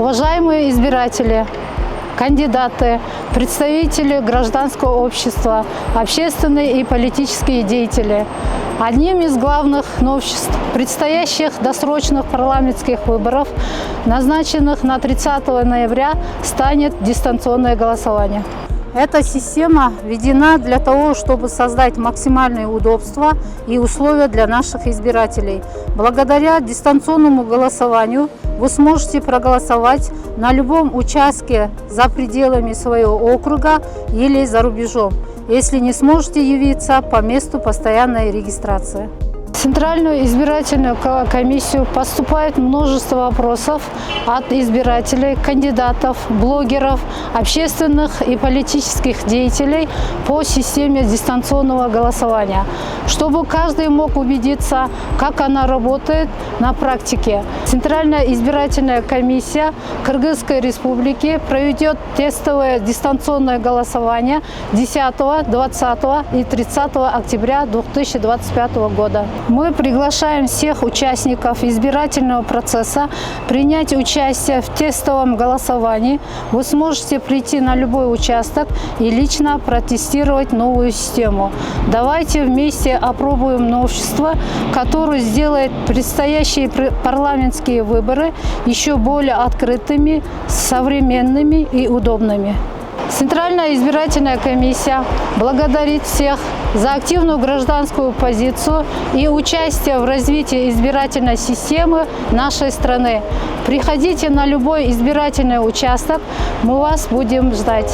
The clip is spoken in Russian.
Уважаемые избиратели, кандидаты, представители гражданского общества, общественные и политические деятели. Одним из главных новшеств предстоящих досрочных парламентских выборов, назначенных на 30 ноября, станет дистанционное голосование. Эта система введена для того, чтобы создать максимальные удобства и условия для наших избирателей. Благодаря дистанционному голосованию вы сможете проголосовать на любом участке за пределами своего округа или за рубежом, если не сможете явиться по месту постоянной регистрации. В Центральную избирательную комиссию поступает множество вопросов от избирателей, кандидатов, блогеров, общественных и политических деятелей по системе дистанционного голосования, чтобы каждый мог убедиться, как она работает на практике. Центральная избирательная комиссия Кыргызской Республики проведет тестовое дистанционное голосование 10, 20 и 30 октября 2025 года. Мы приглашаем всех участников избирательного процесса принять участие в тестовом голосовании. Вы сможете прийти на любой участок и лично протестировать новую систему. Давайте вместе опробуем новшество, которое сделает предстоящие парламентские выборы еще более открытыми, современными и удобными. Центральная избирательная комиссия благодарит всех за активную гражданскую позицию и участие в развитии избирательной системы нашей страны. Приходите на любой избирательный участок, мы вас будем ждать.